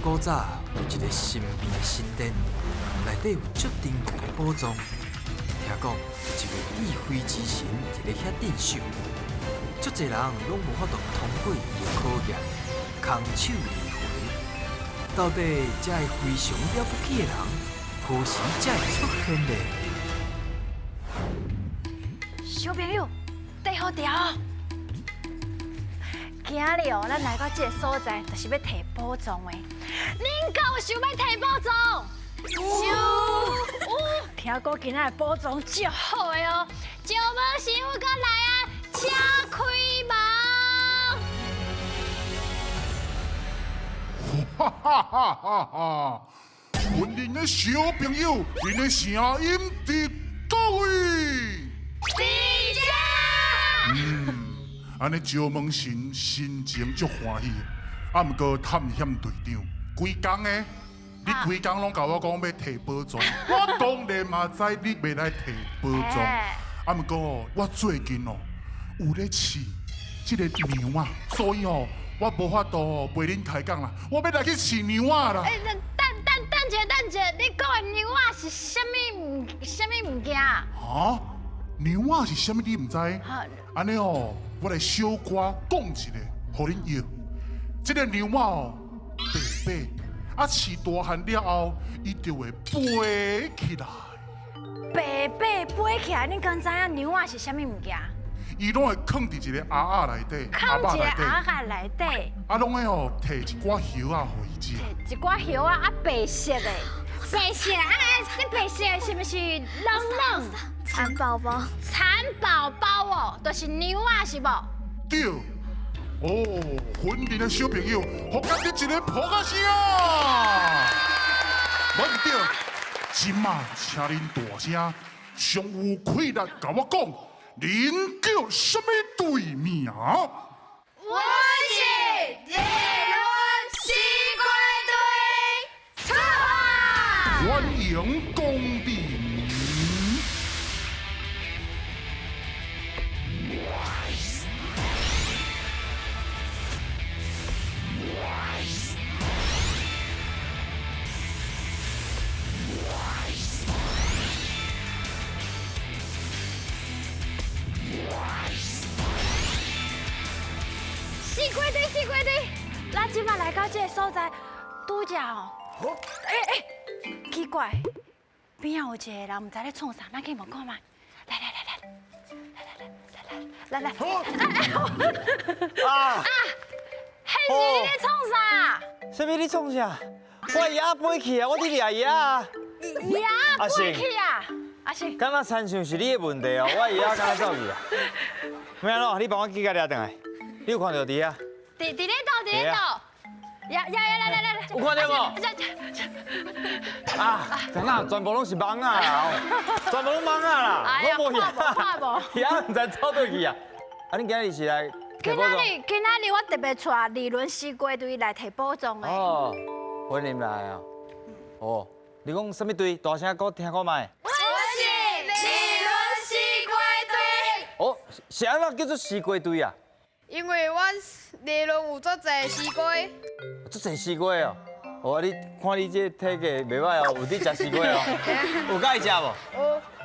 古早有一个神秘的神殿，内底有足珍贵的宝藏。听讲有一位智慧之神伫咧遐镇守，足侪人拢无法度通过伊的考验，空手而回。到底这个非常了不起的人，何时才会出现呢？小朋友，带好调哦！今日哦，咱来到这个所在，就是要摕宝藏的。恁敢有想要摕宝藏？有。听讲今仔的宝藏足好的哦，招门师傅过来啊，请开门！哈哈哈哈哈！阮恁的小朋友，恁的声音伫倒位？伫遮。安尼招门神心情足欢喜，啊，毋过探险队长，规工的，你规工拢甲我讲要摕宝藏，我当然嘛知你要来摕宝藏，啊，毋过我最近哦有咧饲即个牛啊，所以哦我无法度陪恁开讲啦，我要来去饲牛仔啦。等者，你讲的牛仔是啥物物件啊？哈？牛仔是啥物？你毋知？安尼哦，我来小可讲一个，互恁晓。这个牛仔哦，白白，啊饲大汉了后，伊就会飞起来。白飞起来，你敢知影牛仔是啥物物件？伊拢会藏伫一个鸭仔内底，藏一个鸭仔内底。啊，拢会哦，摕一寡叶啊互伊食。摕一寡叶啊，白色的。白色啊，你白色的是不是冷？蚕宝宝哦，就是牛仔是无？对。哦，婚礼的小朋友，互家己一个抱个声啊！无唔对，今嘛请恁大声，上有气力甲我讲，恁叫什么队名？我是日轮西龟队，出发！欢迎光临。四龟队，咱即摆来到这个所在，拄只哦。奇怪，边仔有一个人唔知咧创啥，咱去问看嘛。来。啊！迄是你咧创啥？啥物你创啥？我鸭飞去啊！我伫掠鸭啊！鸭飞去啊！阿信，敢若参详是你的问题哦，我鸭敢若走去啊？咩咯？你帮我寄个掠转来。你有看到伫啊？伫咧倒。呀，来。有看到无？啊，怎啊？全部拢是蚊啊啦！全部拢蚊啊啦！我无鸭，鸭唔知走倒去啊！啊，你今日是来摕宝藏？今仔日我特别带李伦西龟队来摕宝藏的。哦，欢迎来啊！哦，你讲什么队？大声讲听看卖。我是李伦西龟队。哦，是安怎叫做西龟队啊？因为阮李伦有足侪西龟，足侪西瓜哦！哦，你看你这体格袂歹哦，有伫食西瓜哦？有甲伊食无？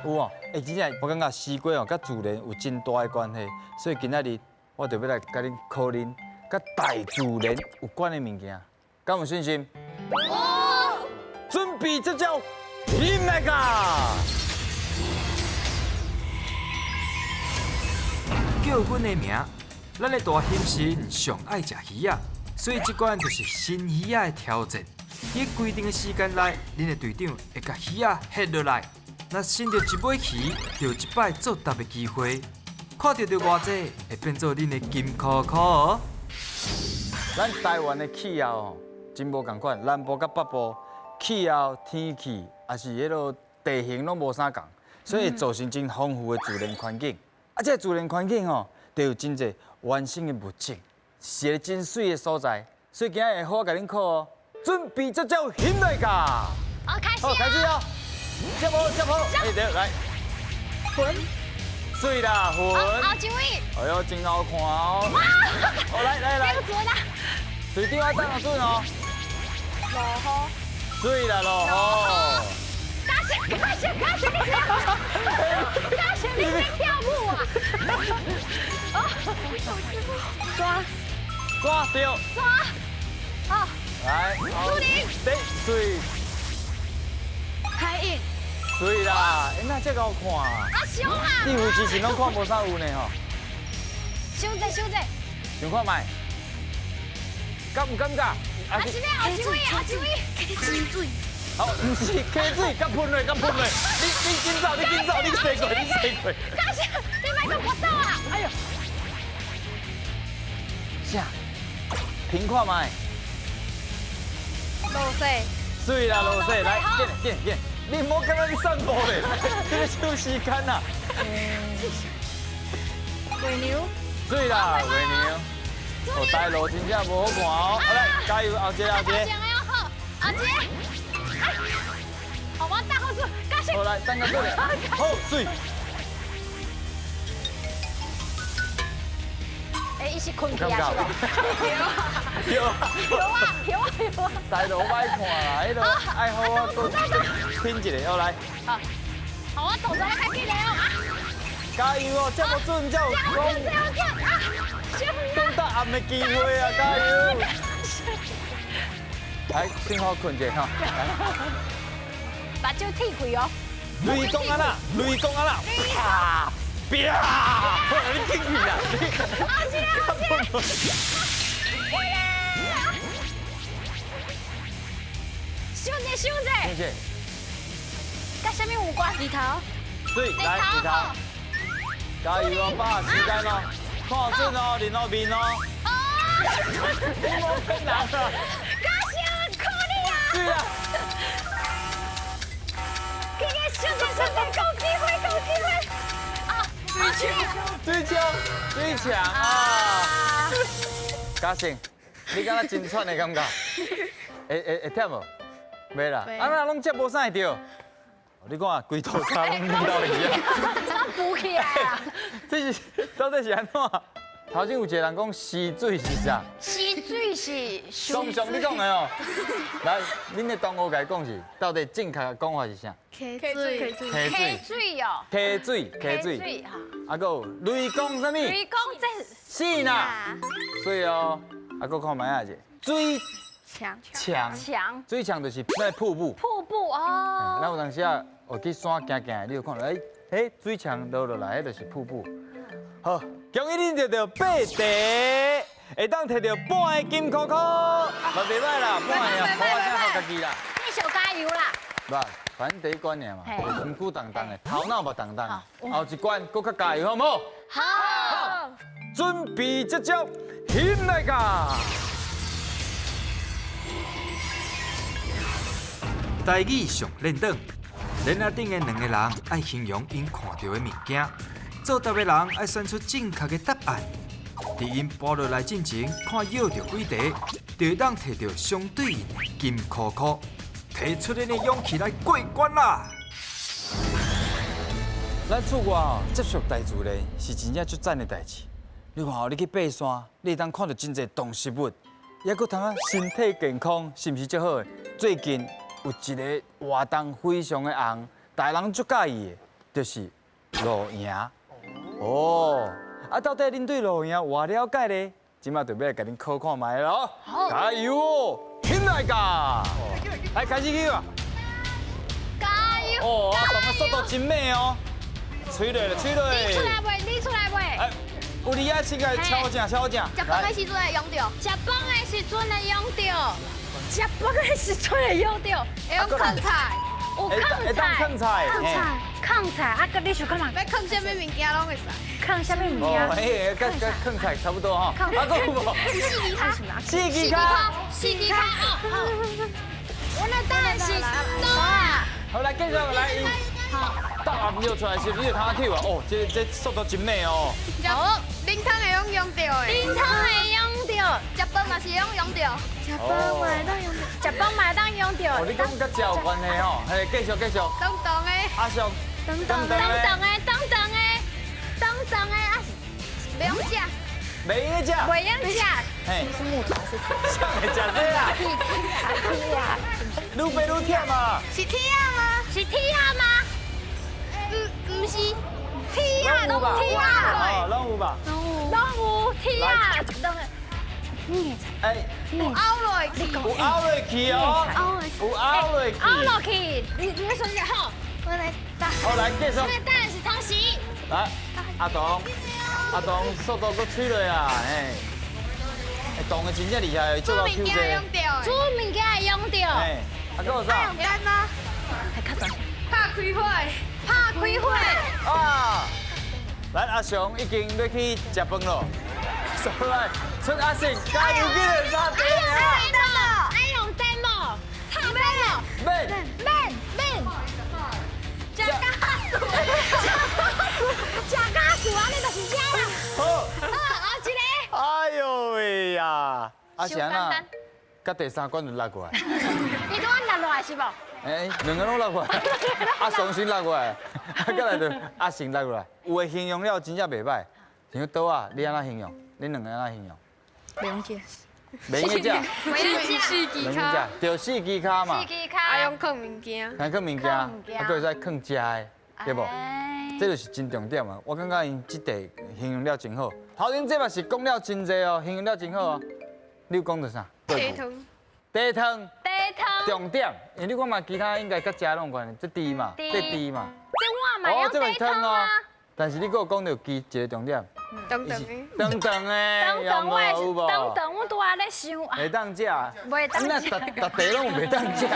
有哦。真正我感觉西瓜哦，甲自然有真大的关系，所以今仔日我就要来甲恁考恁甲大自然有关的物件，敢有信心？哦。准备接招，起来噶！叫阮的名。咱的大险神上爱食鱼啊，所以这关就是新鱼仔的挑战。在规定的时间内，恁的队长会甲鱼仔下落来。若伸到一尾鱼，就有一摆作答的机会。看到偌济，会变做恁的金箍箍哦。咱台湾的气候哦，真无共款，南部甲北部气候、天气，也是迄落地形拢无啥共，所以造成真丰富的自然环境。啊，这自然环境哦，都有真侪原生的物质，是个真水的所在。所以今日会好甲恁考哦，准备接招，现来噶！好，开始。好，开始哦！接好，哎对，来，滚，水啦，混。后一位。哎呦，真好看哦！哇！好，来，不准啊！队长要等下准哦。落雨，水啦落雨。嘉贤，你在跳舞啊？抓对。哦，来，朱玲，水海印，水啦，那这个好看啊！熊啊！地位之前拢看无啥有呢吼，修者，想看卖？敢唔感觉？啊是咩？后一位，水，好，唔是溪水，敢喷落，你紧走，你洗过。嘉贤，你买个活动啊！哎呦，啥？平看卖？落雪，水啦，落雪，来，见，你唔好感觉你散步咧，这个休时间啊。水牛，水啦，维牛。哦，大路真正无好看哦，好来，加油，后一个。好，阿杰，好，我大后座，嘉贤，好来，等个过来，好水。哎，伊是困去啊，是无？有啊！大路歹看啦，迄个爱好我多拼一个，好来，好，我动作来较紧嘞哦！加油哦，这么准才有讲到暗的机会啊，加油！来，幸好困者吼，把酒踢开哦！雷公啊啦，啪！好，你进去啦！兄弟，跟什么有关？地头，水来地头，加油哦，把握时间哦，看准哦，认好面哦。你冇困难啊！嘉贤，可你啊！对啦。今天兄弟，够机会！啊！最强啊！嘉诚，你敢若真喘的感觉？会忝无？袂啦，啊那拢接无啥会着。你看，规套衫拢黏到去啊！啥补起来啊？这是到底是安怎？头前有一个人讲溪水是啥？溪水是上你讲的哦。来，恁的同学甲伊讲是，到底正确的讲法是啥？溪水，溪溪水，水哦，溪水，哈。啊个雷公什么？雷公这是啦。所以哦，啊个看卖啊者，水强，水强就是那瀑布。瀑布哦。咱有当时啊，我去山行，你就看到，水强落落来，迄就是瀑布。好，恭喜恁得到8题，会当摕到半个金箍箍，嘛袂歹啦，半个啊，好啊，先好家己啦。你小加油啦！不，反正第一关尔嘛，身躯重重的，头脑嘛重重的，好后一关搁较加油，好唔好？好。准备接招，现来噶！台语上练档，连下顶的两个人爱形容因看到的物件，做答的人爱选出正确的答案。伫因播落来进前，看摇到几题，就会当摕到相对应的金箍箍，提出恁的勇气来过关啦！咱出外哦，接触大自然是真正足赞的代志。你看哦，你去爬山，你会当看到真侪动植物，也搁通啊身体健康，是毋是足好的？最近有一个活动非常的红，大人足介意的，就是露营。哦，啊，到底恁对露营有偌了解呢？即马就要来甲恁考看卖咯。加油哦，起来噶！来开始去啊！加油！哦，啊，动的速度真慢哦。吹落了，吹落。你出来未？你出来未？哎，有你啊，先来敲正，敲正。食饭的时阵会用到，食饭的时阵会用到，食饭的时阵会用到，会用囥菜，有会当囥菜，囥菜，啊，个你想干嘛？要囥什么物件拢会使。囥什么物哦，件？跟囥菜差不多哈。啊，够无？四支卡，四支卡。四支卡哦。我的答案是多啊。好，来继续来。好。答案尿出来是，你就通啊跳啊！哦，这速度真慢哦。好，冷汤会用到的，冷汤会用到，食饭嘛是用到，食饭嘛当用到，食饭嘛当用到。哦，你讲甲食有关系吼，嘿，继续。当当的，阿上。当啊！袂用食，袂用食。袂用食。嘿，是木头是。像会食这啦。愈白愈忝嘛。是铁啊吗？是铁啊吗？唔是，铁啊，拢有铁啊，哦，拢有吧。拢有铁啊，哎，有凹落去，有凹落去哦，有凹落去。凹落去，你来说一下好。我来打。好，来继续。这个当然是同时。来，阿东，速度搁吹落啊，嘿。动的真正厉害，做到 Q 物件用掉煮的，物件会用到。哎，啊，搁有啥？用干吗？还较大。拍开火，拍开火。啊！咱阿雄已经要去食饭咯，所以出阿信加油给人杀敌啊！爱用灯么？插灯么？免食家属，食家属啊，你就是这啦。好，后一个。哎呦喂呀！阿小简单，甲第三关就落过来，你拄仔落落来是无？哎，两个拢落过来，阿雄先落过来，啊，再来就阿信落过来。有的形容了真正袂歹，像刀啊，你安怎形容？恁两个安怎形容？不用解。袂用食，四支袂用卡，食，就四支卡嘛四，支啊卡。用放物件，还放物件，啊，佫会使放食的，对无？哎这就是真重点啊！我感觉因即题形容了真好。头前这嘛是讲了真济哦，形容了真好哦。你有讲到啥？地汤，地汤地汤。重点，因为你看嘛，其他应该甲食拢有关系，这猪嘛，猪这猪嘛。这碗嘛用地汤啊。但是你佫有讲到鸡一个重点，等等的，长长的，等我也是有无？等，我拄仔咧想啊，袂当食，袂当那食。逐地拢有袂当食，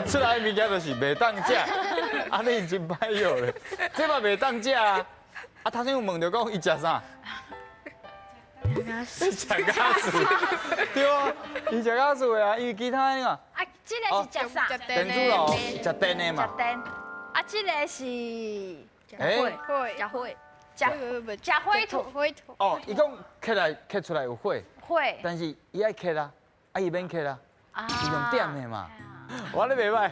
出来的物件就是袂当食，安尼真歹药咧，这嘛袂当食啊！啊，头先有问到讲伊食啥？食家属，对啊，伊食家属的啊，因为其他个啊，这个是食啥？电子炉食电的嘛食，电。啊，这个是哎，会食火，食火土，火土，哦，伊讲刻出来有火，火。但是伊爱刻啊，啊伊免刻啊，啊伊用点的嘛。我咧袂歹，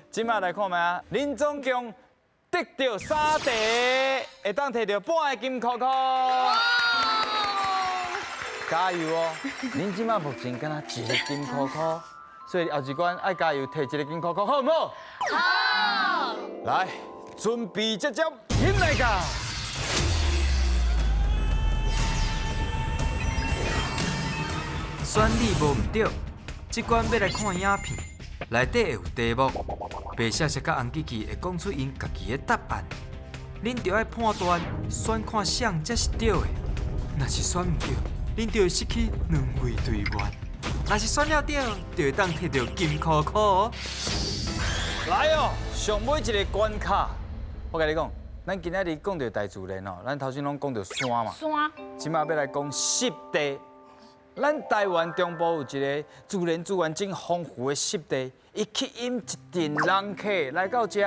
今麦来看觅啊，恁总共得到3题，会当摕到半个金箍箍。加油哦！恁即麦目前敢若一个金箍箍，所以后一关爱加油摕一个金箍箍，好唔好？好。来，准备接招，引来噶！选你无毋对，即关要来看影片，内底会有题目，白雪雪甲红琪琪会讲出因家己的答案，恁着爱判断，选看谁才是对的。若是选毋对，恁就会失去2位队员；若是选了对，就会当摕到金箍箍哦。来哦，上尾一个关卡，我甲你讲，咱今仔日讲到大自然哦，咱头先拢讲到山嘛，山。即马要来讲湿地。咱台湾中部有一个自然资源真丰富的湿地，伊吸引一阵人客来到这，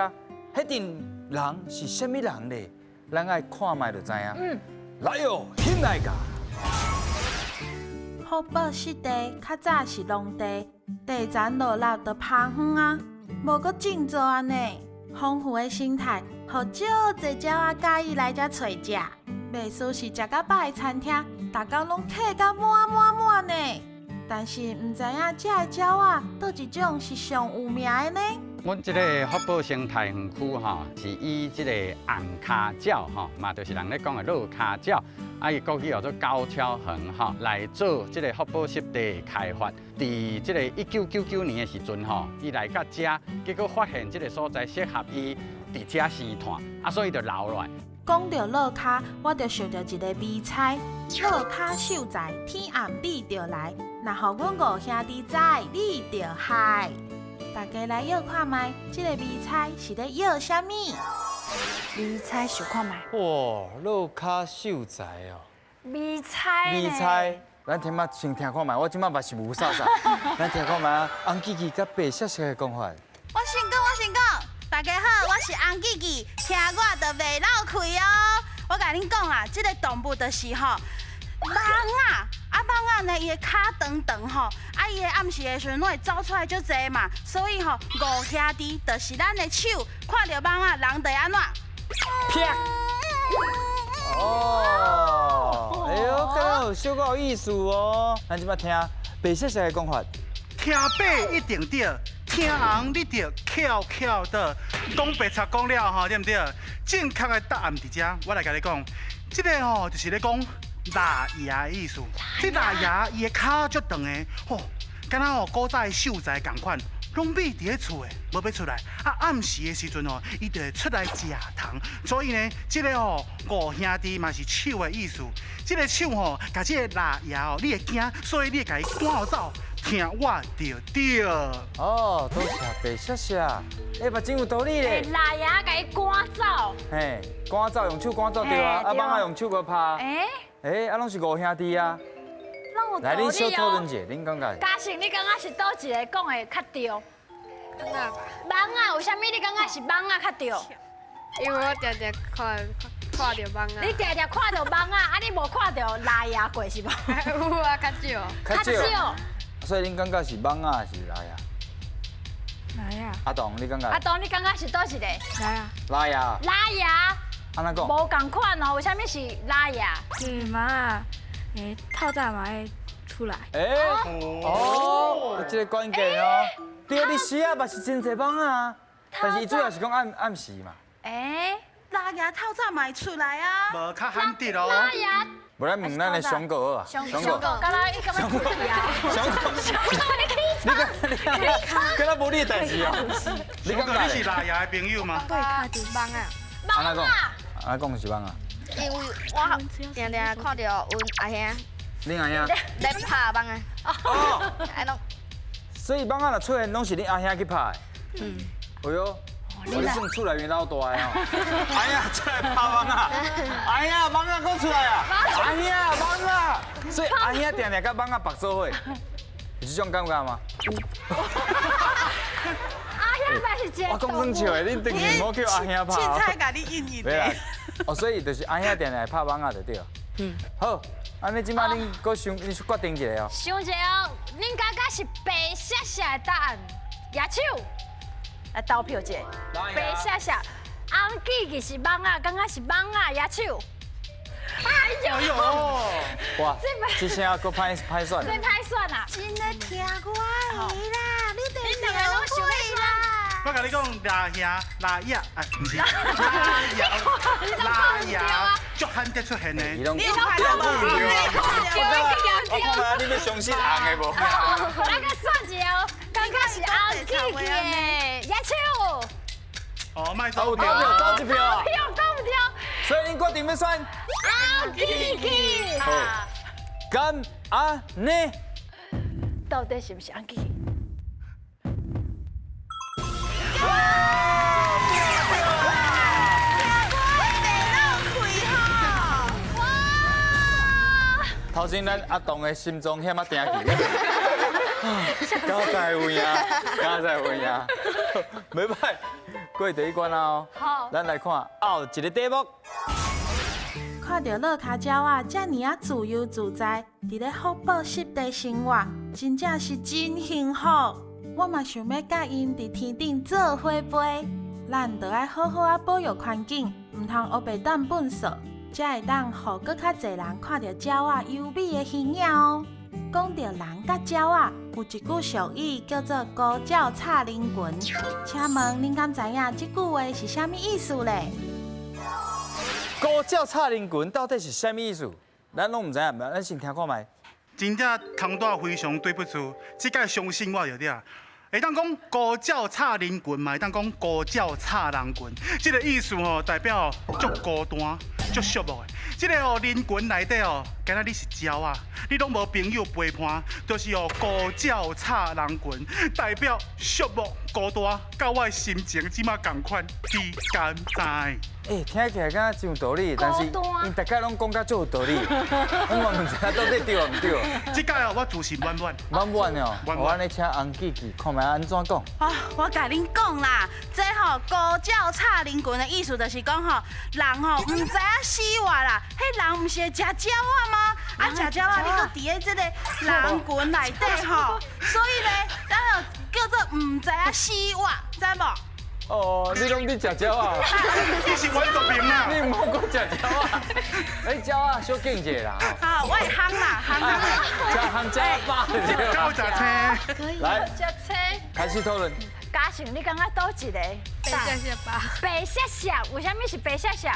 迄阵人是啥物人呢？咱爱看卖就知影。来哦，引来噶！福宝湿地较早是农地，地层落落就趴远啊，无搁种做安尼。丰富的生态，互少侪鸟仔介意来遮找食。袂输是食甲饱的餐厅，逐工拢客甲满呢。但是毋知影遮的鸟仔倒一种是上有名的呢？阮即个福宝生态园区吼，是以即个红卡鸟吼，嘛就是人咧讲的落卡鸟，啊伊国语叫做高跷横吼，来做即个福宝湿地开发。伫即个1999年的时阵吼，伊来到遮，结果发现即个所在适合伊伫遮生态，啊所以就留落来。讲到落卡，我就想到一个美菜，落卡秀才，天暗你就来，若互阮5兄弟知，你就嗨。大家来舀看卖，这个美菜是咧舀啥物？米菜想看卖。哇，落卡秀才哦，米菜。米菜，咱听嘛先听看卖，我即马嘛是无啥啥，咱听看卖啊，红琪琪甲白雪雪的讲法。我先讲，大家好，我是红琪琪，听我就袂漏气哦。我甲恁讲啦，这个动物就是吼蠓仔，蠓仔呢伊的脚长长吼，伊的暗时的时阵拢会走出来足济嘛，所以吼5兄弟就是咱的手，看到蠓仔人就安怎？啪！哦，哎呦，敢若有小可有意思哦。咱即摆听白雪雪的讲法。听马一定对，听红你着翘翘的。讲白贼讲了吼，对不对？正确的答案伫遮，我来甲你讲，这个吼就是咧讲拉牙的意思。这拉牙伊的骹足长的，吼，敢若吼古早的秀才共款。拢秘伫咧厝诶，无要出来。暗时的时阵哦，伊就会出来食糖。所以呢，这个哦五兄弟嘛是手的意思。这个手吼，甲这个拉牙哦，你会惊，所以你会甲伊赶后走。听我着对。哦，多谢白谢谢。哎，目真有道理咧。拉牙甲伊赶走。嘿，赶走用手赶走对啊，蠓仔用手个拍。啊，拢是五兄弟啊。来，恁小讨论者，恁感觉？嘉诚，你感觉是倒一个讲的较对？蠓仔，为什么你感觉是蠓仔较对？因为我常常看到蠓仔。你常常看到蠓仔，你无看到拉牙过是无？有啊，较少。较少。所以恁感觉是蠓仔还是拉牙？拉牙。阿东，你感觉？阿东，你感觉是倒一个？拉牙。拉牙。拉牙。安怎讲？无共款哦，为什么是拉牙？嘛，透早嘛会出来。这个关键哦。对，你时啊嘛是真侪蠓啊，但是伊主要是讲暗时嘛。拉牙透早嘛会出来啊。无较罕得咯。拉牙。不然问咱的熊狗啊。熊狗，刚才伊感觉出去啊。熊狗，你跟他无你的代志哦。你讲你是拉牙的朋友吗？对，看到蠓仔。安怎讲？安怎讲是蠓啊？因为我常常看到阮阿兄恁阿兄咧拍蠓仔。哦。安怎？所以蠓仔若出现，拢是恁阿兄去拍的。哎呦，我你算厝内面老大的吼。哎呀，出来拍蠓仔！哎呀，蠓仔搁出来啊！哎呀，蠓仔！所以阿兄定定甲蠓仔绑做伙，有这种感觉吗？阿兄嘛是真。我讲真笑的，恁当然唔好叫阿兄拍。凊彩甲你应应的。哦，所以就是阿兄定定拍蠓仔就对了。好，安尼即摆恁搁想，你决定一下哦。想一下哦，恁感觉是白谢谢的答案，野手来投票一下。白谢谢，红记记是蠓仔，感觉是蠓仔野手。哎呦！哇，这声搁歹选。真歹选啊！真的听我的啦，你两个拢想要啦。我甲你讲，拉牙、拉牙，唔是拉牙，足罕得出现的。你拢看到无？我看下你要相信红的无？那个选一下，感觉是红记记的野手。哦，卖走一票，走一票啊！票讲唔对。所以恁决定要选红记记。好，干安尼，到底是不是红记记？头先咱阿东的心中险啊定去，刚才有影，刚才有影，袂歹，过第一关啊哦。好，咱来看后一个题目。看到乐卡鸟啊，遮尔啊自由自在，伫咧福报湿地生活，真正是真幸福。我嘛想要甲因伫天顶做伙飞，咱着爱好好啊保育环境，唔通黑白当粪扫，才会当互搁较侪人看到鸟啊优美的形影哦。讲到人甲鸟啊，有一句俗语叫做“孤鸟插人群”，请问恁敢知影即句话是啥物意思咧？孤鸟插人群到底是啥物意思？咱拢唔知影，咱先听看卖。真正通大非常对不住，即届相信我就对啊。会当讲孤鸟插人群嘛，会当讲孤鸟插人群，即个意思吼，代表足孤单、足寂寞的。即个哦，人群内底哦，敢若你是鸟啊，你拢无朋友陪伴，就是哦孤鸟插人群，代表寂寞、孤单，甲我的心情即马共款，你敢知？听起来敢若真有道理，但是因大家拢讲甲足有道理，我嘛唔知到底对唔对。即届哦，我自信满满。满满哦，我安尼请红记记看卖安怎讲。哦，我甲恁讲啦，这吼孤鸟插人群的意思就是讲吼，人吼唔知影死活啦，迄人唔是会食鸟仔吗？啊，食鸟仔你搁伫咧这个人群内底吼，所以咧，咱就叫做唔知影死活，知无？哦，你拢伫食鸟啊？你是原住民啊？你唔好搁食鸟啊！哎，鸟啊，小敬一下啦。好，我会夯啦，夯啦。食行食饱就到食车。可以。来，食车。开始讨论。嘉信，你感觉倒一个？白下下吧。白鱔鱔，为什么是白鱔鱔？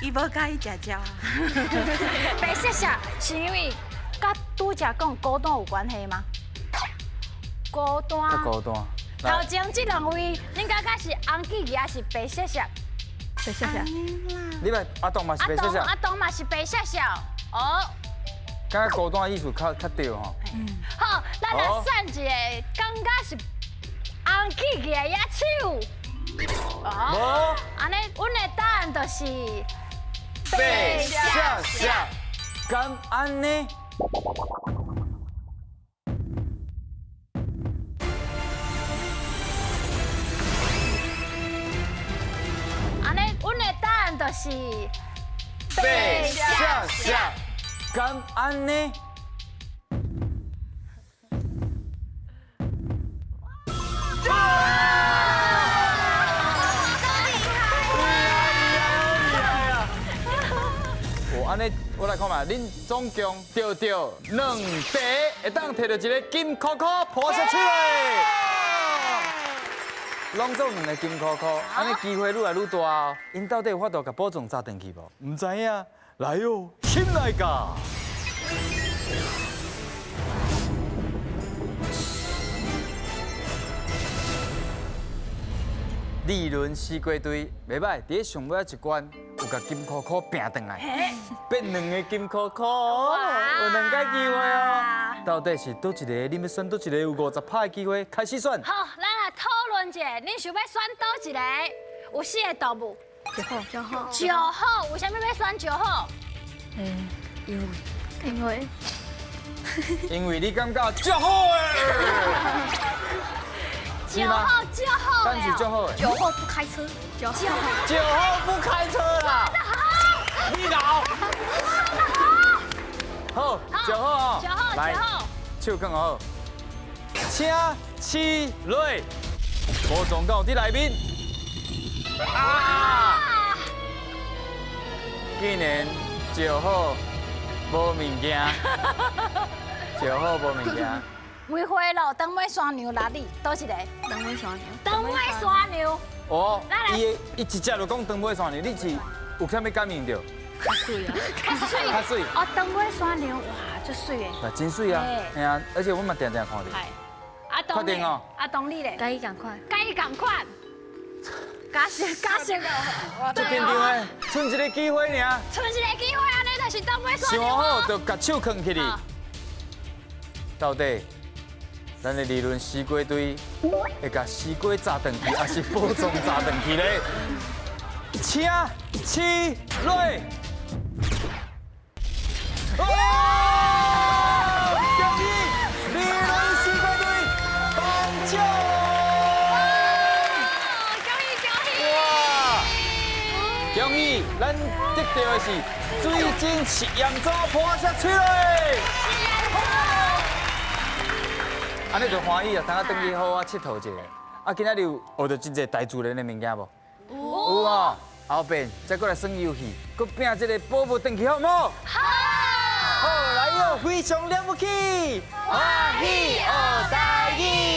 伊无介意食鸟啊。白鱔鱔是因为甲拄则讲高端有关系吗？高端。较高端。头前这两位，恁感觉是红记记还是白鱔鱔？白鱔鱔。你咪阿东嘛是白鱔鱔。阿东嘛是白鱔鱔。哦。感觉高端意思较对吼。好，咱来选一个，感觉是红记记的野手。哦。安尼，阮的答案就是白鱔鱔。敢安呢？阮的答案就是白鱔鱔，敢安呢？哦，安尼我来看嘛，恁总共钓到2题，会当摕到一个金箍箍破下出来。拢做2个金箍箍，安尼机会愈来愈大哦。因到底有法度甲保总扎转去无？唔知影，来哦，先来噶。理论西瓜队袂歹，伫咧上尾一关有甲金箍箍拼转来，变2个金箍箍，有2个机会哦。到底是倒一个？你要选倒一个？有50%的机会，开始选。好，咱来讨论一下，恁想要选倒一个？有4个动物。9号。9号，为什么要选9号？因为你感觉足好诶。 9号，但是就好。 9号不开车，9号不开车啦。你老。好，9号哦。来，手更好。请起来。无总到伫内面。啊！竟然9号无物件。9号无物件。 梅花鹿、长尾山牛哪里？倒一个？长尾山牛。长尾山牛。哦，伊一只就讲长尾山牛，你是有啥物感应着？较水啊！较水。哦，长尾山牛，哇，足水的。真水啊！哎呀，而且我嘛定定看着。系。阿东确定哦？阿东你咧？该伊赶快。该伊赶快。加速哦！足紧张的，剩一个机会尔。剩一个机会，安尼就是长尾山牛。想好就甲手放起哩。到底？ 咱的理论西瓜队会甲西瓜炸断去，还是保总炸断去咧？请起来！哦！恭喜理论西瓜队颁奖！哇！恭喜，咱得到的是水晶实验组破下出来。 安尼就欢喜啊！等下等去好啊，佚佗一下。啊，今仔日有学到真侪大自然的物件无？有啊！后边再过来耍游戏，佮拼这个宝物转去好唔好？好！好，来哟，非常了不起！欢喜学台语。